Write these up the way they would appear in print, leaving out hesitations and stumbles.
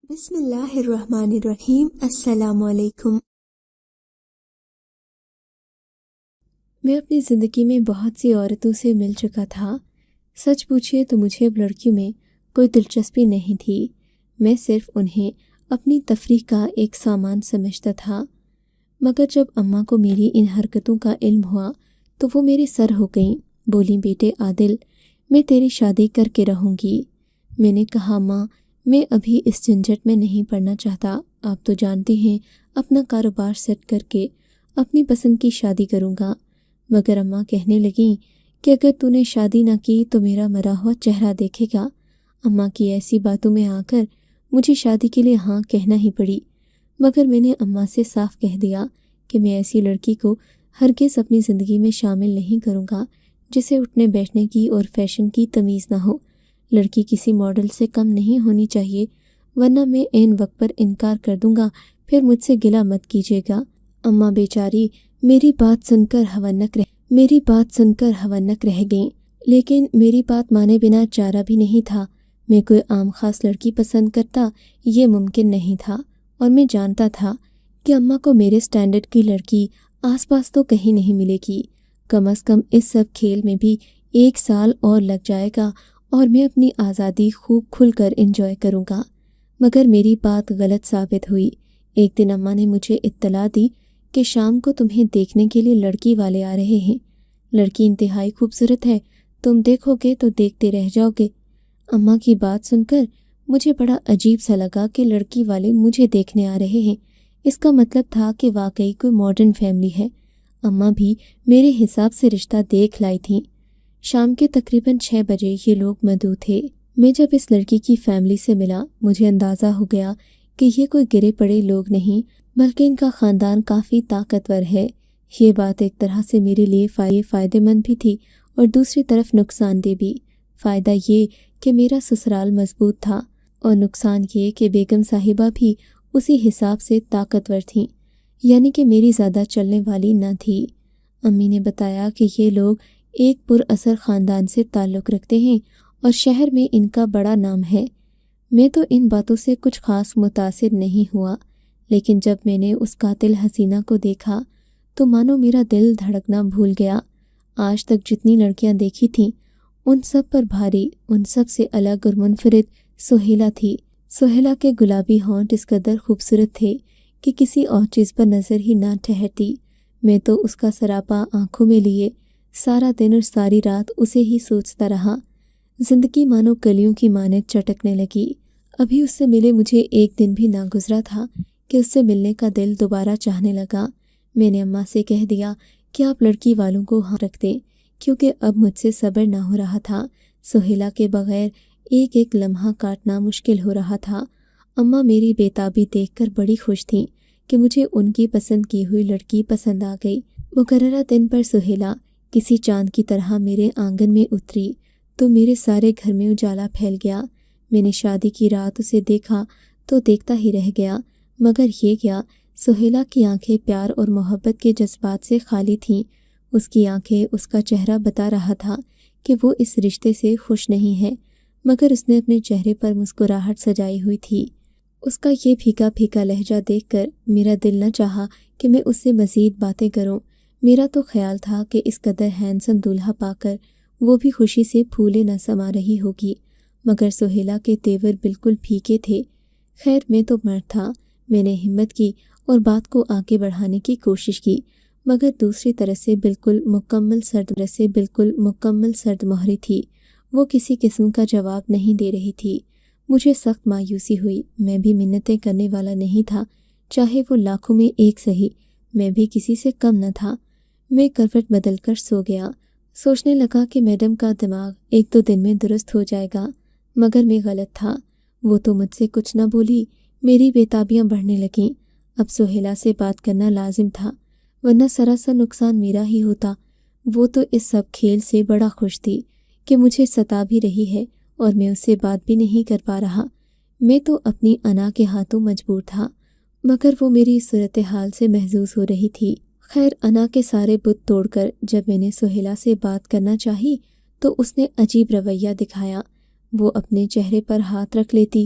بسم اللہ الرحمن الرحیم۔ السلام علیکم۔ میں اپنی زندگی میں بہت سی عورتوں سے مل چکا تھا۔ سچ پوچھئے تو مجھے اب لڑکیوں میں کوئی دلچسپی نہیں تھی۔ میں صرف انہیں اپنی تفریح کا ایک سامان سمجھتا تھا، مگر جب اماں کو میری ان حرکتوں کا علم ہوا تو وہ میرے سر ہو گئیں۔ بولیں، بیٹے عادل، میں تیری شادی کر کے رہوں گی۔ میں نے کہا، ماں، میں ابھی اس جھنجھٹ میں نہیں پڑنا چاہتا۔ آپ تو جانتی ہیں اپنا کاروبار سیٹ کر کے اپنی پسند کی شادی کروں گا۔ مگر اماں کہنے لگیں کہ اگر تو نے شادی نہ کی تو میرا مرا ہوا چہرہ دیکھے گا۔ اماں کی ایسی باتوں میں آ کر مجھے شادی کے لیے ہاں کہنا ہی پڑی، مگر میں نے اماں سے صاف کہہ دیا کہ میں ایسی لڑکی کو ہرگز اپنی زندگی میں شامل نہیں کروں گا جسے اٹھنے بیٹھنے کی اور فیشن کی تمیز نہ ہو۔ لڑکی کسی ماڈل سے کم نہیں ہونی چاہیے، ورنہ میں عین وقت پر انکار کر دوں گا، پھر مجھ سے گلہ مت کیجیے گا۔ اماں بیچاری میری بات سن کر ہونک رہ گئیں، لیکن میری بات مانے بنا چارہ بھی نہیں تھا۔ میں کوئی عام خاص لڑکی پسند کرتا یہ ممکن نہیں تھا، اور میں جانتا تھا کہ اماں کو میرے سٹینڈرڈ کی لڑکی آس پاس تو کہیں نہیں ملے گی۔ کم از کم اس سب کھیل میں بھی 1 سال اور لگ جائے گا اور میں اپنی آزادی خوب کھل کر انجوائے کروں گا۔ مگر میری بات غلط ثابت ہوئی۔ ایک دن اماں نے مجھے اطلاع دی کہ شام کو تمہیں دیکھنے کے لیے لڑکی والے آ رہے ہیں۔ لڑکی انتہائی خوبصورت ہے، تم دیکھو گے تو دیکھتے رہ جاؤ گے۔ اماں کی بات سن کر مجھے بڑا عجیب سا لگا کہ لڑکی والے مجھے دیکھنے آ رہے ہیں۔ اس کا مطلب تھا کہ واقعی کوئی ماڈرن فیملی ہے۔ اماں بھی میرے حساب سے رشتہ دیکھ لائی تھیں۔ شام کے تقریباً 6 بجے یہ لوگ مدعو تھے۔ میں جب اس لڑکی کی فیملی سے ملا، مجھے اندازہ ہو گیا کہ یہ کوئی گرے پڑے لوگ نہیں، بلکہ ان کا خاندان کافی طاقتور ہے۔ یہ بات ایک طرح سے میرے لیے فائدہ مند بھی تھی اور دوسری طرف نقصان دہ بھی۔ فائدہ یہ کہ میرا سسرال مضبوط تھا، اور نقصان یہ کہ بیگم صاحبہ بھی اسی حساب سے طاقتور تھیں، یعنی کہ میری زیادہ چلنے والی نہ تھی۔ امی نے بتایا کہ یہ لوگ ایک پر اثر خاندان سے تعلق رکھتے ہیں اور شہر میں ان کا بڑا نام ہے۔ میں تو ان باتوں سے کچھ خاص متاثر نہیں ہوا، لیکن جب میں نے اس قاتل حسینہ کو دیکھا تو مانو میرا دل دھڑکنا بھول گیا۔ آج تک جتنی لڑکیاں دیکھی تھیں ان سب پر بھاری، ان سب سے الگ اور منفرد سہیلا تھی۔ سہیلا کے گلابی ہونٹ اس قدر خوبصورت تھے کہ کسی اور چیز پر نظر ہی نہ ٹھہرتی۔ میں تو اس کا سراپا آنکھوں میں لیے سارا دن اور ساری رات اسے ہی سوچتا رہا۔ زندگی مانو کلیوں کی مانند چٹکنے لگی۔ ابھی اس سے ملے مجھے 1 دن بھی نہ گزرا تھا کہ اس سے ملنے کا دل دوبارہ چاہنے لگا۔ میں نے اماں سے کہہ دیا کہ آپ لڑکی والوں کو ہاں رکھ دیں، کیونکہ اب مجھ سے صبر نہ ہو رہا تھا۔ سہیلا کے بغیر ایک ایک لمحہ کاٹنا مشکل ہو رہا تھا۔ اماں میری بےتابی دیکھ کر بڑی خوش تھیں کہ مجھے ان کی پسند کی ہوئی لڑکی پسند آ گئی۔ مقررہ دن پر سہیلا کسی چاند کی طرح میرے آنگن میں اتری تو میرے سارے گھر میں اجالا پھیل گیا۔ میں نے شادی کی رات اسے دیکھا تو دیکھتا ہی رہ گیا، مگر یہ کیا، سہیلا کی آنکھیں پیار اور محبت کے جذبات سے خالی تھیں۔ اس کی آنکھیں، اس کا چہرہ بتا رہا تھا کہ وہ اس رشتے سے خوش نہیں ہے، مگر اس نے اپنے چہرے پر مسکراہٹ سجائی ہوئی تھی۔ اس کا یہ پھیکا پھیکا لہجہ دیکھ کر میرا دل نہ چاہا کہ میں اس سے مزید باتیں کروں۔ میرا تو خیال تھا کہ اس قدر ہینڈسم دولہا پا کر وہ بھی خوشی سے پھولے نہ سما رہی ہوگی، مگر سہیلا کے تیور بالکل پھیکے تھے۔ خیر، میں تو مرد تھا۔ میں نے ہمت کی اور بات کو آگے بڑھانے کی کوشش کی، مگر دوسری طرف سے بالکل مکمل سرد مہری تھی۔ وہ کسی قسم کا جواب نہیں دے رہی تھی۔ مجھے سخت مایوسی ہوئی۔ میں بھی منتیں کرنے والا نہیں تھا، چاہے وہ لاکھوں میں ایک سہی۔ میں بھی کسی سے کم نہ تھا۔ میں کروٹ بدل کر سو گیا، سوچنے لگا کہ میڈم کا دماغ 1-2 دن میں درست ہو جائے گا، مگر میں غلط تھا۔ وہ تو مجھ سے کچھ نہ بولی، میری بےتابیاں بڑھنے لگیں۔ اب سہیلا سے بات کرنا لازم تھا، ورنہ سراسر نقصان میرا ہی ہوتا۔ وہ تو اس سب کھیل سے بڑا خوش تھی کہ مجھے ستا بھی رہی ہے اور میں اس سے بات بھی نہیں کر پا رہا۔ میں تو اپنی انا کے ہاتھوں مجبور تھا، مگر وہ میری صورتحال سے محظوظ ہو رہی تھی۔ خیر، انا کے سارے بت توڑ کر جب میں نے سہیلا سے بات کرنا چاہی تو اس نے عجیب رویہ دکھایا۔ وہ اپنے چہرے پر ہاتھ رکھ لیتی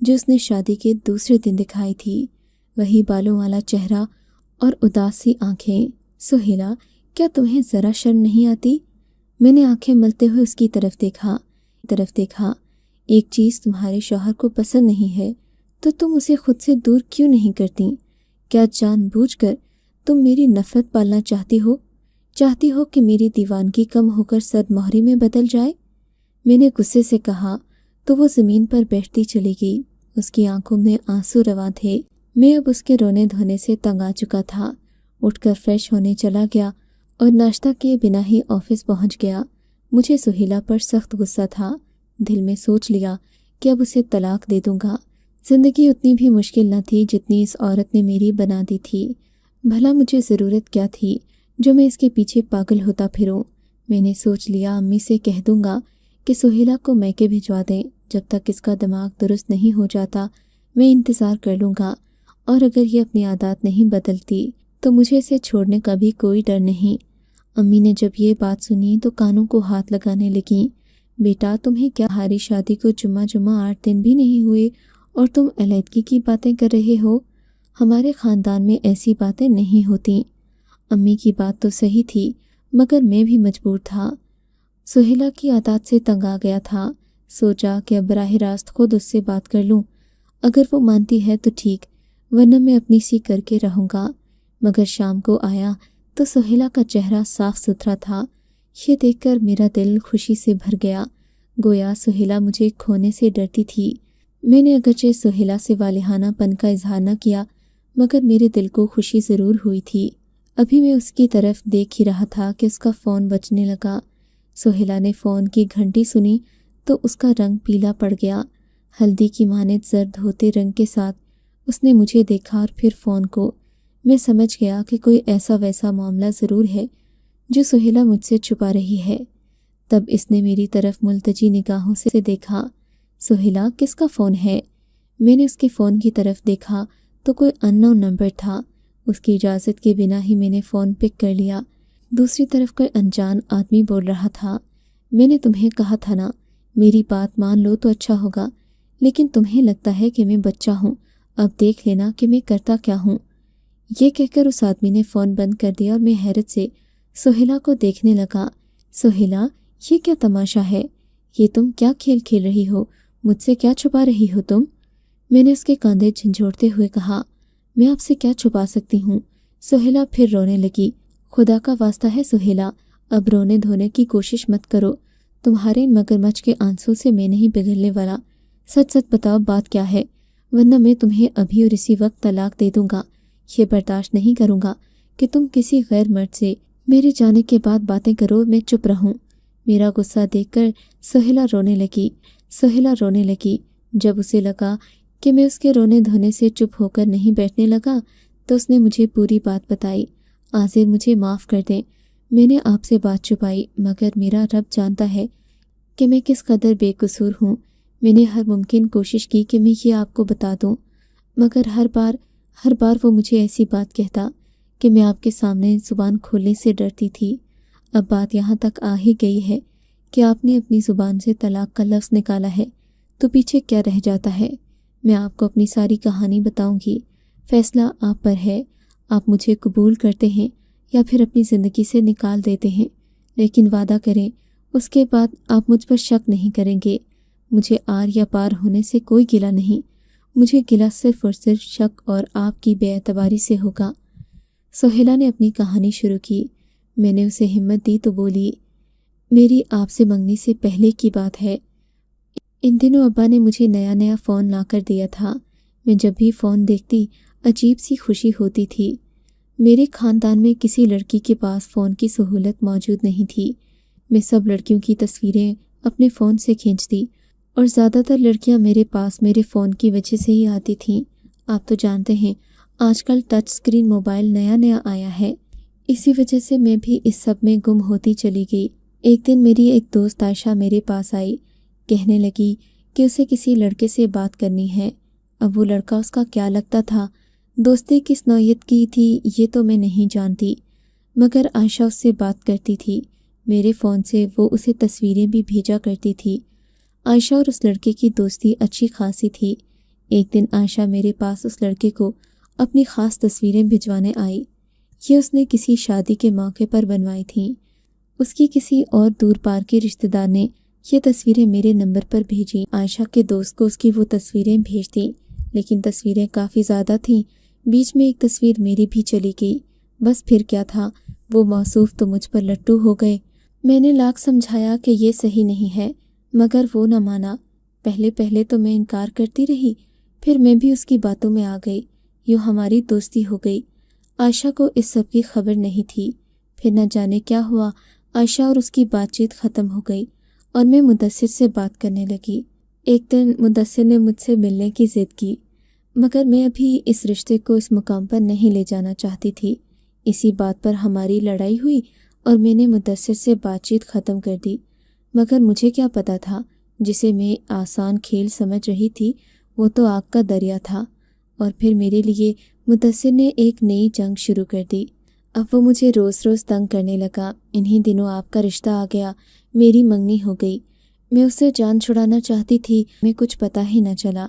جو اس نے شادی کے دوسرے دن دکھائی تھی، وہی بالوں والا چہرہ اور اداس سی آنکھیں۔ سہیلا، کیا تمہیں ذرا شرم نہیں آتی؟ میں نے آنکھیں ملتے ہوئے اس کی طرف دیکھا۔ ایک چیز تمہارے شوہر کو پسند نہیں ہے تو تم اسے خود سے دور کیوں نہیں کرتی؟ کیا جان بوجھ کر تم میری نفرت پالنا چاہتی ہو کہ میری دیوانگی کم ہو کر صد مہری میں بدل جائے؟ میں نے غصے سے کہا تو وہ زمین پر بیٹھتی چلی گئی۔ اس کی آنکھوں میں آنسو رواں تھے۔ میں اب اس کے رونے دھونے سے تنگ آ چکا تھا۔ اٹھ کر فریش ہونے چلا گیا اور ناشتہ کیے بنا ہی آفس پہنچ گیا۔ مجھے سہیلا پر سخت غصہ تھا۔ دل میں سوچ لیا کہ اب اسے طلاق دے دوں گا۔ زندگی اتنی بھی مشکل نہ تھی جتنی اس عورت نے میری بنا دی تھی۔ بھلا مجھے ضرورت کیا تھی جو میں اس کے پیچھے پاگل ہوتا پھروں؟ میں نے سوچ لیا امی سے کہہ دوں گا کہ سہیلا کو میکے بھجوا دیں۔ جب تک اس کا دماغ درست نہیں ہو جاتا میں انتظار کر لوں گا، اور اگر یہ اپنی عادات نہیں بدلتی تو مجھے اسے چھوڑنے کا بھی کوئی ڈر نہیں۔ امی نے جب یہ بات سنی تو کانوں کو ہاتھ لگانے لگیں۔ بیٹا، تمہیں کیا، ہماری شادی کو جمعہ 8 دن بھی نہیں ہوئے اور تم علیحدگی کی باتیں کر رہے ہو؟ ہمارے خاندان میں ایسی باتیں نہیں ہوتیں۔ امی کی بات تو صحیح تھی، مگر میں بھی مجبور تھا۔ سہیلا کی عادات سے تنگ آ گیا تھا۔ سوچا کہ اب براہ راست خود اس سے بات کر لوں۔ اگر وہ مانتی ہے تو ٹھیک، ورنہ میں اپنی سی کر کے رہوں گا۔ مگر شام کو آیا تو سہیلا کا چہرہ صاف ستھرا تھا۔ یہ دیکھ کر میرا دل خوشی سے بھر گیا، گویا سہیلا مجھے کھونے سے ڈرتی تھی۔ میں نے اگرچہ سہیلا سے والہانہ پن کا اظہار نہ کیا، مگر میرے دل کو خوشی ضرور ہوئی تھی۔ ابھی میں اس کی طرف دیکھ ہی رہا تھا کہ اس کا فون بجنے لگا۔ سہیلا نے فون کی گھنٹی سنی تو اس کا رنگ پیلا پڑ گیا۔ ہلدی کی مانند زرد ہوتے رنگ کے ساتھ اس نے مجھے دیکھا اور پھر فون کو۔ میں سمجھ گیا کہ کوئی ایسا ویسا معاملہ ضرور ہے جو سہیلا مجھ سے چھپا رہی ہے۔ تب اس نے میری طرف ملتجی نگاہوں سے دیکھا۔ سہیلا، کس کا فون ہے؟ میں نے اس کے فون کی طرف دیکھا تو کوئی ان نون نمبر تھا۔ اس کی اجازت کے بنا ہی میں نے فون پک کر لیا۔ دوسری طرف کوئی انجان آدمی بول رہا تھا۔ میں نے تمہیں کہا تھا نا، میری بات مان لو تو اچھا ہوگا، لیکن تمہیں لگتا ہے کہ میں بچہ ہوں۔ اب دیکھ لینا کہ میں کرتا کیا ہوں۔ یہ کہہ کر اس آدمی نے فون بند کر دیا اور میں حیرت سے سہیلا کو دیکھنے لگا۔ سہیلا، یہ کیا تماشا ہے؟ یہ تم کیا کھیل کھیل رہی ہو؟ مجھ سے کیا چھپا رہی ہو تم؟ میں نے اس کے کاندھے جھنجھوڑتے ہوئے کہا، میں آپ سے کیا چھپا سکتی ہوں؟ سہیلا پھر رونے لگی۔ خدا کا واسطہ ہے سہیلا، اب رونے دھونے کی کوشش مت کرو۔ تمہارے ان مگرمچھ کے آنسوں سے میں نہیں بگڑنے والا۔ سچ سچ بتاؤ بات کیا ہے، ورنہ میں تمہیں ابھی اور اسی وقت طلاق دے دوں گا۔ یہ برداشت نہیں کروں گا کہ تم کسی غیر مرد سے میرے جانے کے بعد باتیں کرو، میں چپ رہوں۔ میرا غصہ دیکھ کر سہیلا رونے لگی۔ جب اسے لگا کہ میں اس کے رونے دھونے سے چپ ہو کر نہیں بیٹھنے لگا تو اس نے مجھے پوری بات بتائی۔ عاذر، مجھے معاف کر دیں، میں نے آپ سے بات چھپائی، مگر میرا رب جانتا ہے کہ میں کس قدر بے قصور ہوں۔ میں نے ہر ممکن کوشش کی کہ میں یہ آپ کو بتا دوں، مگر ہر بار وہ مجھے ایسی بات کہتا کہ میں آپ کے سامنے زبان کھولنے سے ڈرتی تھی۔ اب بات یہاں تک آ ہی گئی ہے کہ آپ نے اپنی زبان سے طلاق کا لفظ نکالا ہے تو پیچھے کیا رہ جاتا ہے؟ میں آپ کو اپنی ساری کہانی بتاؤں گی، فیصلہ آپ پر ہے۔ آپ مجھے قبول کرتے ہیں یا پھر اپنی زندگی سے نکال دیتے ہیں، لیکن وعدہ کریں اس کے بعد آپ مجھ پر شک نہیں کریں گے۔ مجھے آر یا پار ہونے سے کوئی گلہ نہیں، مجھے گلہ صرف اور صرف شک اور آپ کی بے اعتباری سے ہوگا۔ سہیلا نے اپنی کہانی شروع کی۔ میں نے اسے ہمت دی تو بولی، میری آپ سے منگنی سے پہلے کی بات ہے۔ ان دنوں ابا نے مجھے نیا فون لا کر دیا تھا۔ میں جب بھی فون دیکھتی عجیب سی خوشی ہوتی تھی۔ میرے خاندان میں کسی لڑکی کے پاس فون کی سہولت موجود نہیں تھی۔ میں سب لڑکیوں کی تصویریں اپنے فون سے کھینچتی اور زیادہ تر لڑکیاں میرے پاس میرے فون کی وجہ سے ہی آتی تھیں۔ آپ تو جانتے ہیں آج کل ٹچ سکرین موبائل نیا آیا ہے، اسی وجہ سے میں بھی اس سب میں گم ہوتی چلی گئی۔ ایک دن میری ایک دوست عائشہ میرے پاس آئی، کہنے لگی کہ اسے کسی لڑکے سے بات کرنی ہے۔ اب وہ لڑکا اس کا کیا لگتا تھا، دوستی کس نوعیت کی تھی، یہ تو میں نہیں جانتی، مگر عائشہ اس سے بات کرتی تھی۔ میرے فون سے وہ اسے تصویریں بھی بھیجا کرتی تھی۔ عائشہ اور اس لڑکے کی دوستی اچھی خاصی تھی۔ ایک دن عائشہ میرے پاس اس لڑکے کو اپنی خاص تصویریں بھجوانے آئی۔ یہ اس نے کسی شادی کے موقع پر بنوائی تھیں۔ اس کی کسی اور دور پار کے رشتہ دار نے یہ تصویریں میرے نمبر پر بھیجیں۔ عائشہ کے دوست کو اس کی وہ تصویریں بھیج دیں، لیکن تصویریں کافی زیادہ تھیں۔ بیچ میں ایک تصویر میری بھی چلی گئی۔ بس پھر کیا تھا، وہ موصوف تو مجھ پر لٹو ہو گئے۔ میں نے لاکھ سمجھایا کہ یہ صحیح نہیں ہے، مگر وہ نہ مانا۔ پہلے تو میں انکار کرتی رہی، پھر میں بھی اس کی باتوں میں آ گئی۔ یوں ہماری دوستی ہو گئی۔ عائشہ کو اس سب کی خبر نہیں تھی۔ پھر نہ جانے کیا ہوا، عائشہ اور اس کی بات چیت ختم ہو گئی اور میں مدثر سے بات کرنے لگی۔ ایک دن مدثر نے مجھ سے ملنے کی ضد کی، مگر میں ابھی اس رشتے کو اس مقام پر نہیں لے جانا چاہتی تھی۔ اسی بات پر ہماری لڑائی ہوئی اور میں نے مدثر سے بات چیت ختم کر دی۔ مگر مجھے کیا پتا تھا، جسے میں آسان کھیل سمجھ رہی تھی وہ تو آگ کا دریا تھا۔ اور پھر میرے لیے مدثر نے ایک نئی جنگ شروع کر دی۔ اب وہ مجھے روز روز تنگ کرنے لگا۔ انہی دنوں آپ کا رشتہ آ گیا، میری منگنی ہو گئی۔ میں اس سے جان چھڑانا چاہتی تھی، میں کچھ پتہ ہی نہ چلا۔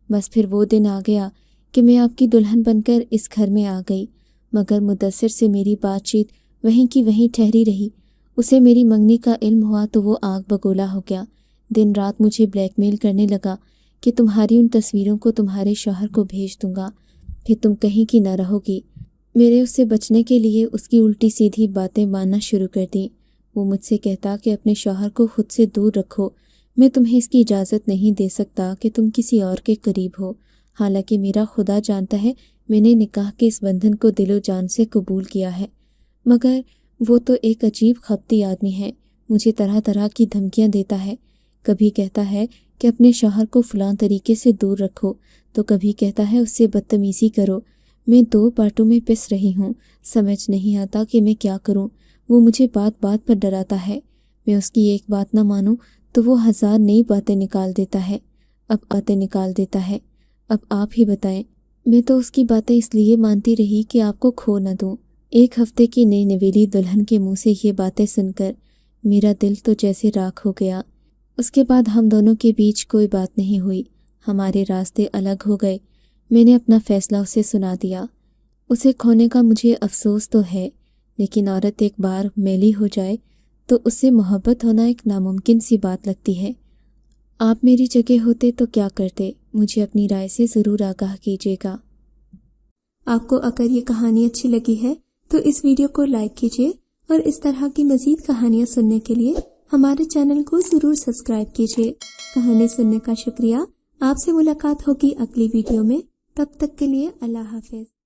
بس پھر وہ دن آ گیا کہ میں آپ کی دلہن بن کر اس گھر میں آ گئی، مگر مدثر سے میری بات چیت وہیں کی وہیں ٹھہری رہی۔ اسے میری منگنی کا علم ہوا تو وہ آگ بگولا ہو گیا۔ دن رات مجھے بلیک میل کرنے لگا کہ تمہاری ان تصویروں کو تمہارے شوہر کو بھیج دوں گا، پھر تم کہیں کی نہ رہو گی۔ میرے اس سے بچنے کے لیے اس کی الٹی سیدھی باتیں ماننا شروع کر دیں۔ وہ مجھ سے کہتا کہ اپنے شوہر کو خود سے دور رکھو، میں تمہیں اس کی اجازت نہیں دے سکتا کہ تم کسی اور کے قریب ہو۔ حالانکہ میرا خدا جانتا ہے میں نے نکاح کے اس بندھن کو دل و جان سے قبول کیا ہے، مگر وہ تو ایک عجیب خبتی آدمی ہے، مجھے طرح طرح کی دھمکیاں دیتا ہے۔ کبھی کہتا ہے کہ اپنے شوہر کو فلاں طریقے سے دور رکھو، تو کبھی کہتا ہے اس سے بدتمیزی کرو۔ میں دو پارٹوں میں پس رہی ہوں، سمجھ نہیں آتا کہ میں کیا کروں۔ وہ مجھے بات بات پر ڈراتا ہے، میں اس کی ایک بات نہ مانوں تو وہ 1000 نئی باتیں نکال دیتا ہے۔ اب آپ ہی بتائیں، میں تو اس کی باتیں اس لیے مانتی رہی کہ آپ کو کھو نہ دوں۔ ایک ہفتے کی نئی نویلی دلہن کے منہ سے یہ باتیں سن کر میرا دل تو جیسے راکھ ہو گیا۔ اس کے بعد ہم دونوں کے بیچ کوئی بات نہیں ہوئی، ہمارے راستے الگ ہو گئے۔ میں نے اپنا فیصلہ اسے سنا دیا۔ اسے کھونے کا مجھے افسوس تو ہے، لیکن عورت ایک بار میلی ہو جائے تو اس سے محبت ہونا ایک ناممکن سی بات لگتی ہے۔ آپ میری جگہ ہوتے تو کیا کرتے؟ مجھے اپنی رائے سے ضرور آگاہ کیجیے گا۔ آپ کو اگر یہ کہانی اچھی لگی ہے تو اس ویڈیو کو لائک کیجیے اور اس طرح کی مزید کہانیاں سننے کے لیے ہمارے چینل کو ضرور سبسکرائب کیجیے۔ کہانی سننے کا شکریہ۔ آپ سے ملاقات ہوگی اگلی ویڈیو میں، تب تک کے لیے اللہ حافظ۔